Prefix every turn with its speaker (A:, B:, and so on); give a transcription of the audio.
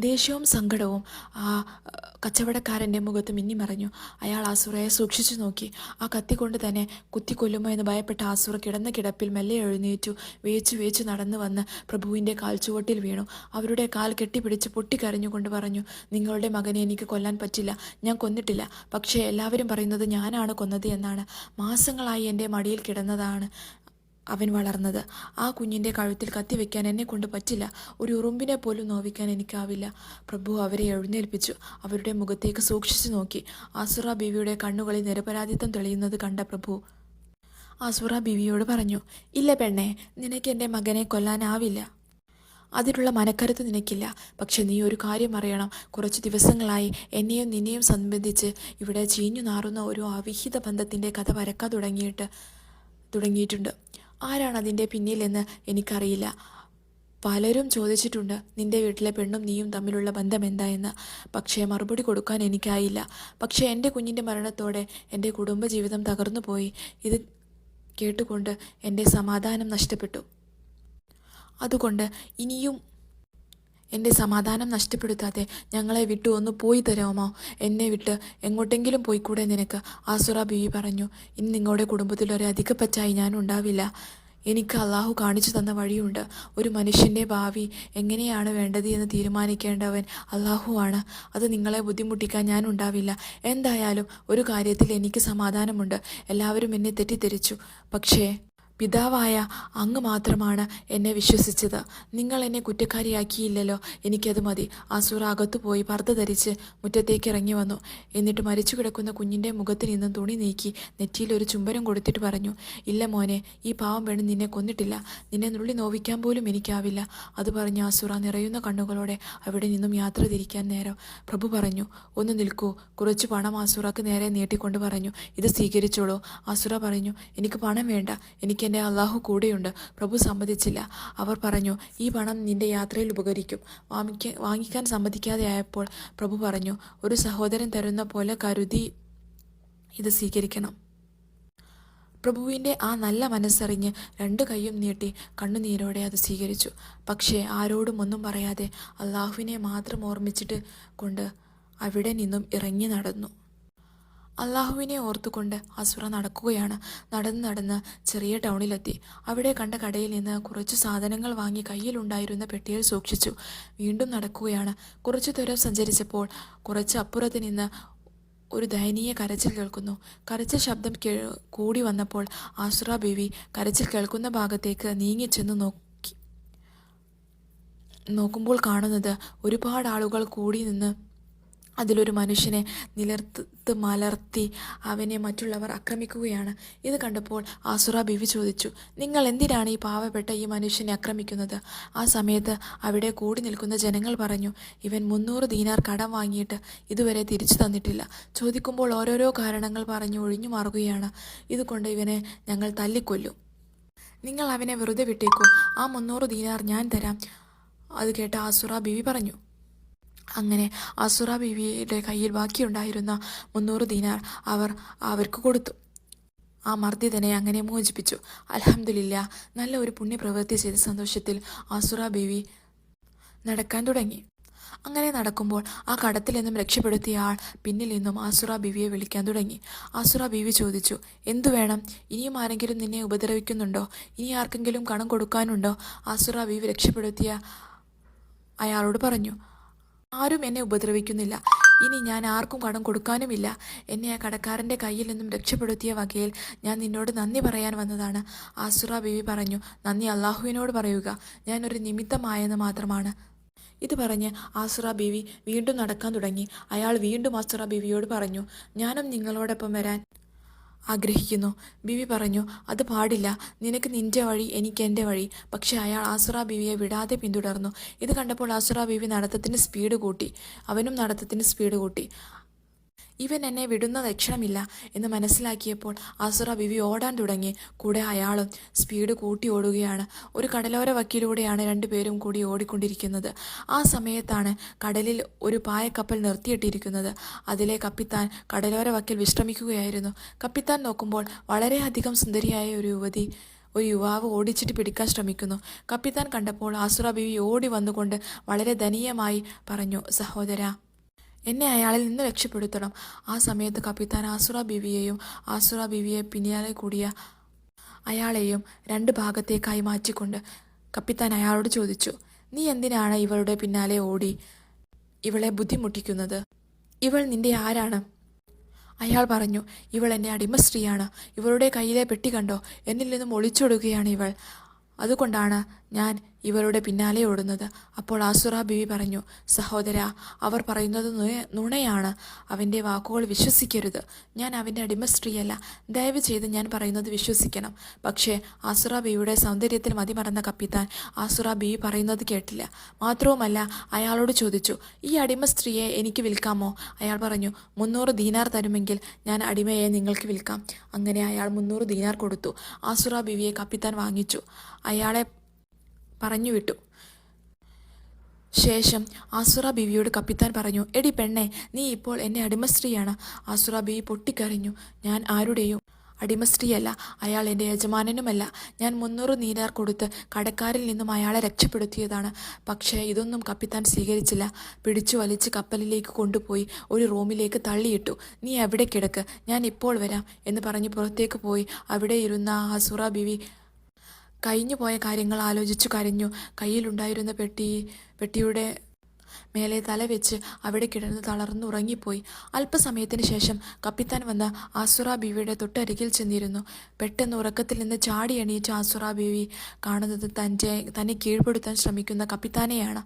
A: ദേഷ്യവും സങ്കടവും ആ കച്ചവടക്കാരൻ്റെ മുഖത്ത് മിന്നിമറഞ്ഞു. അയാൾ ആസുറയെ സൂക്ഷിച്ചു നോക്കി. ആ കത്തി കൊണ്ട് തന്നെ കുത്തിക്കൊല്ലുമോ എന്ന് ഭയപ്പെട്ട ആസുറ കിടന്ന കിടപ്പിൽ മെല്ലെ എഴുന്നേറ്റു. വേച്ചു നടന്നു വന്ന് പ്രഭുവിൻ്റെ കാൽച്ചുവട്ടിൽ വീണു. അവരുടെ കാൽ കെട്ടിപ്പിടിച്ച് പൊട്ടിക്കരഞ്ഞുകൊണ്ട് പറഞ്ഞു, നിങ്ങളുടെ മകനെ എനിക്ക് കൊല്ലാൻ പറ്റില്ല. ഞാൻ കൊന്നിട്ടില്ല. പക്ഷേ എല്ലാവരും പറയുന്നത് ഞാനാണ് കൊന്നത് എന്നാണ്. മാസങ്ങളായി എൻ്റെ മടിയിൽ കിടന്നതാണ് അവൻ വളർന്നത്. ആ കുഞ്ഞിൻ്റെ കഴുത്തിൽ കത്തിവെക്കാൻ എന്നെ കൊണ്ട് പറ്റില്ല. ഒരു ഉറുമ്പിനെ പോലും നോവിക്കാൻ എനിക്കാവില്ല. പ്രഭു അവരെ എഴുന്നേൽപ്പിച്ചു. അവരുടെ മുഖത്തേക്ക് സൂക്ഷിച്ചു നോക്കി. ആസുറ ബീവിയുടെ കണ്ണുകളിൽ നിരപരാധിത്വം തെളിയുന്നത് കണ്ട പ്രഭു ആസുറ ബീവിയോട് പറഞ്ഞു, ഇല്ല പെണ്ണെ, നിനക്ക് എൻ്റെ മകനെ കൊല്ലാനാവില്ല. അതിനുള്ള മനക്കരുത്ത് നിനക്കില്ല. പക്ഷെ നീ ഒരു കാര്യം അറിയണം. കുറച്ച് ദിവസങ്ങളായി എന്നെയും നിന്നെയും സംബന്ധിച്ച് ഇവിടെ ചീഞ്ഞു നാറുന്ന ഒരു അവിഹിത ബന്ധത്തിൻ്റെ കഥ പരക്കാൻ തുടങ്ങിയിട്ടുണ്ട്. ആരാണ് അതിൻ്റെ പിന്നിലെന്ന് എനിക്കറിയില്ല. പലരും ചോദിച്ചിട്ടുണ്ട് നിന്റെ വീട്ടിലെ പെണ്ണും നീയും തമ്മിലുള്ള ബന്ധം എന്തായെന്ന്. പക്ഷേ മറുപടി കൊടുക്കാൻ എനിക്കായില്ല. പക്ഷേ എൻ്റെ കുഞ്ഞിൻ്റെ മരണത്തോടെ എൻ്റെ കുടുംബജീവിതം തകർന്നു പോയി. ഇത് കേട്ടുകൊണ്ട് എൻ്റെ സമാധാനം നഷ്ടപ്പെട്ടു. അതുകൊണ്ട് ഇനിയും എൻ്റെ സമാധാനം നഷ്ടപ്പെടുത്താതെ ഞങ്ങളെ വിട്ടു ഒന്ന് പോയി തരാമോ? എന്നെ വിട്ട് എങ്ങോട്ടെങ്കിലും പോയിക്കൂടെ നിനക്ക്? ആസുറ ബീവി പറഞ്ഞു, ഇനി നിങ്ങളുടെ കുടുംബത്തിൽ ഒരു അധികപ്പറ്റായി ഞാൻ ഉണ്ടാവില്ല. എനിക്ക് അള്ളാഹു കാണിച്ചു തന്ന വഴിയുണ്ട്. ഒരു മനുഷ്യൻ്റെ ഭാവി എങ്ങനെയാണ് വേണ്ടത് എന്ന് തീരുമാനിക്കേണ്ടവൻ അള്ളാഹുവാണ്. അത് നിങ്ങളെ ബുദ്ധിമുട്ടിക്കാൻ ഞാൻ ഉണ്ടാവില്ല. എന്തായാലും ഒരു കാര്യത്തിൽ എനിക്ക് സമാധാനമുണ്ട്. എല്ലാവരും എന്നെ തെറ്റിദ്ധരിച്ചു. പക്ഷേ പിതാവായ അങ്ങ് മാത്രമാണ് എന്നെ വിശ്വസിച്ചത്. നിങ്ങൾ എന്നെ കുറ്റക്കാരിയാക്കിയില്ലല്ലോ. എനിക്കത് മതി. ആസുറ അകത്തു പോയി പർദ്ദ ധരിച്ച് മുറ്റത്തേക്ക് ഇറങ്ങി വന്നു. എന്നിട്ട് മരിച്ചു കിടക്കുന്ന കുഞ്ഞിൻ്റെ മുഖത്ത് നിന്നും തുണി നീക്കി നെറ്റിയിൽ ഒരു ചുംബനം കൊടുത്തിട്ട് പറഞ്ഞു, ഇല്ല മോനെ, ഈ പാവം പെണ്ണ് നിന്നെ കൊന്നിട്ടില്ല. നിന്നെ നുള്ളി നോവിക്കാൻ പോലും എനിക്കാവില്ല. അത് പറഞ്ഞ് ആസുറ നിറയുന്ന കണ്ണുകളോടെ അവിടെ നിന്നും യാത്ര തിരിക്കാൻ നേരം പ്രഭു പറഞ്ഞു, ഒന്ന് നിൽക്കൂ. കുറച്ച് പണം ആസുറക്ക് നേരെ നീട്ടിക്കൊണ്ട് പറഞ്ഞു, ഇത് സ്വീകരിച്ചോളൂ. ആസുറ പറഞ്ഞു, എനിക്ക് പണം വേണ്ട. എനിക്ക് എൻ്റെ അള്ളാഹു കൂടെയുണ്ട്. പ്രഭു സമ്മതിച്ചില്ല. അവർ പറഞ്ഞു, ഈ പണം നിന്റെ യാത്രയിൽ ഉപകരിക്കും. വാങ്ങിക്കാൻ സമ്മതിക്കാതെ ആയപ്പോൾ പ്രഭു പറഞ്ഞു, ഒരു സഹോദരൻ തരുന്ന പോലെ കരുതി ഇത് സ്വീകരിക്കണം. പ്രഭുവിൻ്റെ ആ നല്ല മനസ്സറിഞ്ഞ് രണ്ട് കൈയും നീട്ടി കണ്ണുനീരോടെ അത് സ്വീകരിച്ചു. പക്ഷേ ആരോടും ഒന്നും പറയാതെ അള്ളാഹുവിനെ മാത്രം ഓർമ്മിച്ചിട്ട് കൊണ്ട് അവിടെ നിന്നും ഇറങ്ങി നടന്നു. അള്ളാഹുവിനെ ഓർത്തുകൊണ്ട് ആസുറ നടക്കുകയാണ്. നടന്ന് ചെറിയ ടൗണിലെത്തി. അവിടെ കണ്ട കടയിൽ നിന്ന് കുറച്ച് സാധനങ്ങൾ വാങ്ങി കയ്യിലുണ്ടായിരുന്ന പെട്ടിയിൽ സൂക്ഷിച്ചു. വീണ്ടും നടക്കുകയാണ്. കുറച്ചു ദൂരം സഞ്ചരിച്ചപ്പോൾ കുറച്ച് അപ്പുറത്ത് നിന്ന് ഒരു ദയനീയ കരച്ചിൽ കേൾക്കുന്നു. കരച്ചിൽ ശബ്ദം കൂടി വന്നപ്പോൾ ആസുറ ബീവി കരച്ചിൽ കേൾക്കുന്ന ഭാഗത്തേക്ക് നീങ്ങിച്ചെന്ന് നോക്കുമ്പോൾ കാണുന്നത് ഒരുപാട് ആളുകൾ കൂടി നിന്ന് അതിലൊരു മനുഷ്യനെ മലർത്തി അവനെ മറ്റുള്ളവർ ആക്രമിക്കുകയാണ്. ഇത് കണ്ടപ്പോൾ ആസുറ ബീവി ചോദിച്ചു, നിങ്ങൾ എന്തിനാണ് ഈ പാവപ്പെട്ട ഈ മനുഷ്യനെ ആക്രമിക്കുന്നത്? ആ സമയത്ത് അവിടെ കൂടി നിൽക്കുന്ന ജനങ്ങൾ പറഞ്ഞു, ഇവൻ 300 ദീനാർ കടം വാങ്ങിയിട്ട് ഇതുവരെ തിരിച്ചു തന്നിട്ടില്ല. ചോദിക്കുമ്പോൾ ഓരോരോ കാരണങ്ങൾ പറഞ്ഞു ഒഴിഞ്ഞു മാറുകയാണ്. ഇതുകൊണ്ട് ഇവനെ ഞങ്ങൾ തല്ലിക്കൊല്ലും. നിങ്ങൾ അവനെ വെറുതെ വിട്ടേക്കൂ. ആ 300 ദീനാർ ഞാൻ തരാം. അത് കേട്ട ആസുറ ബീവി പറഞ്ഞു. അങ്ങനെ ആസുറ ബീവിയുടെ കയ്യിൽ ബാക്കിയുണ്ടായിരുന്ന 300 ദീനാർ അവർക്ക് കൊടുത്തു. ആ മർദ്ദിതനെ അങ്ങനെ മോചിപ്പിച്ചു. അൽഹംദുലില്ലാ, നല്ല ഒരു പുണ്യപ്രവൃത്തി ചെയ്ത സന്തോഷത്തിൽ ആസുറ ബീവി നടക്കാൻ തുടങ്ങി. അങ്ങനെ നടക്കുമ്പോൾ ആ കടത്തിൽ നിന്നും രക്ഷപ്പെടുത്തിയ ആൾ പിന്നിൽ നിന്നും ആസുറ ബീവിയെ വിളിക്കാൻ തുടങ്ങി. ആസുറ ബീവി ചോദിച്ചു, എന്തു വേണം? ഇനിയും ആരെങ്കിലും നിന്നെ ഉപദ്രവിക്കുന്നുണ്ടോ? ഇനി ആർക്കെങ്കിലും കടം കൊടുക്കാനുണ്ടോ? ആസുറ ബീവി രക്ഷപ്പെടുത്തിയ അയാളോട് പറഞ്ഞു, ആരും എന്നെ ഉപദ്രവിക്കുന്നില്ല. ഇനി ഞാൻ ആർക്കും കടം കൊടുക്കാനുമില്ല. എന്നെ ആ കടക്കാരൻ്റെ കയ്യിൽ നിന്നും രക്ഷപ്പെടുത്തിയ വകയിൽ ഞാൻ നിന്നോട് നന്ദി പറയാൻ വന്നതാണ്. ആസുറ ബീവി പറഞ്ഞു, നന്ദി അള്ളാഹുവിനോട് പറയുക. ഞാനൊരു നിമിത്തമായെന്ന് മാത്രമാണ്. ഇത് പറഞ്ഞ് ആസുറ ബീവി വീണ്ടും നടക്കാൻ തുടങ്ങി. അയാൾ വീണ്ടും ആസുറ ബീവിയോട് പറഞ്ഞു, ഞാനും നിങ്ങളോടൊപ്പം വരാൻ ആഗ്രഹിക്കുന്നു. ബീവി പറഞ്ഞു, അത് പാടില്ല. നിനക്ക് നിന്റെ വഴി, എനിക്ക് എൻ്റെ വഴി. പക്ഷെ അയാൾ ആസുറ ബീവിയെ വിടാതെ പിന്തുടർന്നു. ഇത് കണ്ടപ്പോൾ ആസുറ ബീവി നടത്തത്തിന് സ്പീഡ് കൂട്ടി. അവനും നടത്തത്തിന് സ്പീഡ് കൂട്ടി. ഇവൻ എന്നെ വിടുന്ന ലക്ഷണമില്ല എന്ന് മനസ്സിലാക്കിയപ്പോൾ ആസുറ ബീവി ഓടാൻ തുടങ്ങി. കൂടെ അയാളും സ്പീഡ് കൂട്ടി ഓടുകയാണ്. ഒരു കടലോര വക്കിലൂടെയാണ് രണ്ടുപേരും കൂടി ഓടിക്കൊണ്ടിരിക്കുന്നത്. ആ സമയത്താണ് കടലിൽ ഒരു പായക്കപ്പൽ നിർത്തിയിട്ടിരിക്കുന്നത്. അതിലെ കപ്പിത്താൻ കടലോര വക്കിൽ വിശ്രമിക്കുകയായിരുന്നു. കപ്പിത്താൻ നോക്കുമ്പോൾ വളരെയധികം സുന്ദരിയായ ഒരു യുവതി ഒരു യുവാവ് ഓടിച്ചിട്ട് പിടിക്കാൻ ശ്രമിക്കുന്നു. കപ്പിത്താൻ കണ്ടപ്പോൾ ആസുറ ബീവി ഓടി വന്നുകൊണ്ട് വളരെ ദയനീയമായി പറഞ്ഞു, സഹോദരാ, എന്നെ അയാളിൽ നിന്ന് രക്ഷപ്പെടുത്തണം. ആ സമയത്ത് കപ്പിത്താൻ ആസുറ ബീവിയെയും ആസുറ ബീവിയെ പിന്നാലെ കൂടിയ അയാളെയും രണ്ട് ഭാഗത്തേക്കായി മാറ്റിക്കൊണ്ട് കപ്പിത്താൻ അയാളോട് ചോദിച്ചു, നീ എന്തിനാണ് ഇവളുടെ പിന്നാലെ ഓടി ഇവളെ ബുദ്ധിമുട്ടിക്കുന്നത്? ഇവൾ നിന്റെ ആരാണ്? അയാൾ പറഞ്ഞു, ഇവൾ എൻ്റെ അടിമ സ്ത്രീയാണ്. ഇവളുടെ കയ്യിലെ പെട്ടി കണ്ടോ? എന്നിൽ നിന്നും ഒളിച്ചോടുകയാണ് ഇവൾ. അതുകൊണ്ടാണ് ഞാൻ ഇവരുടെ പിന്നാലെ ഓടുന്നത്. അപ്പോൾ ആസുറ ബീവി പറഞ്ഞു, സഹോദര, അവർ പറയുന്നത് നുണയാണ്. അവൻ്റെ വാക്കുകൾ വിശ്വസിക്കരുത്. ഞാൻ അവൻ്റെ അടിമ സ്ത്രീയല്ല. ദയവ് ചെയ്ത് ഞാൻ പറയുന്നത് വിശ്വസിക്കണം. പക്ഷേ ആസുറ ബീവിയുടെ സൗന്ദര്യത്തിൽ മതിമറന്ന കപ്പിത്താൻ ആസുറ ബീവി പറയുന്നത് കേട്ടില്ല. മാത്രവുമല്ല, അയാളോട് ചോദിച്ചു, ഈ അടിമ സ്ത്രീയെ എനിക്ക് വിൽക്കാമോ? അയാൾ പറഞ്ഞു, 300 ദീനാർ തരുമെങ്കിൽ ഞാൻ അടിമയെ നിങ്ങൾക്ക് വിൽക്കാം. അങ്ങനെ അയാൾ 300 ദീനാർ കൊടുത്തു. ആസുറ ബീവിയെ കപ്പിത്താൻ വാങ്ങിച്ചു. അയാളെ പറഞ്ഞു വിട്ടു. ശേഷം ആസുറ ബീവിയോട് കപ്പിത്താൻ പറഞ്ഞു, എടി പെണ്ണെ, നീ ഇപ്പോൾ എന്നെ അടിമ സ്ത്രീയാണ്. ആസുറ ബീവി പൊട്ടിക്കരഞ്ഞു, ഞാൻ ആരുടെയും അടിമ സ്ത്രീയല്ല. അയാൾ എൻ്റെ യജമാനനുമല്ല. ഞാൻ 300 ദീനാർ കൊടുത്ത് കടക്കാരിൽ നിന്നും അയാളെ രക്ഷപ്പെടുത്തിയതാണ്. പക്ഷേ ഇതൊന്നും കപ്പിത്താൻ സ്വീകരിച്ചില്ല. പിടിച്ചു വലിച്ച് കപ്പലിലേക്ക് കൊണ്ടുപോയി ഒരു റൂമിലേക്ക് തള്ളിയിട്ടു. നീ എവിടെ കിടക്ക്, ഞാൻ ഇപ്പോൾ വരാം എന്ന് പറഞ്ഞ് പുറത്തേക്ക് പോയി. അവിടെ ഇരുന്ന ആസുറ ബീവി കഴിഞ്ഞുപോയ കാര്യങ്ങൾ ആലോചിച്ചു കരഞ്ഞു. കയ്യിലുണ്ടായിരുന്ന പെട്ടിയുടെ മേലെ തല വെച്ച് അവിടെ കിടന്ന് തളർന്നുറങ്ങിപ്പോയി. അല്പസമയത്തിന് ശേഷം കപ്പിത്താൻ വന്ന് ആസുറ ബീവിയുടെ തൊട്ടരികിൽ ചെന്നിരുന്നു. പെട്ടെന്ന് ഉറക്കത്തിൽ നിന്ന് ചാടി എണീച്ച ആസുറ ബീവി കാണുന്നത് തന്നെ കീഴ്പ്പെടുത്താൻ ശ്രമിക്കുന്ന കപ്പിത്താനെയാണ്.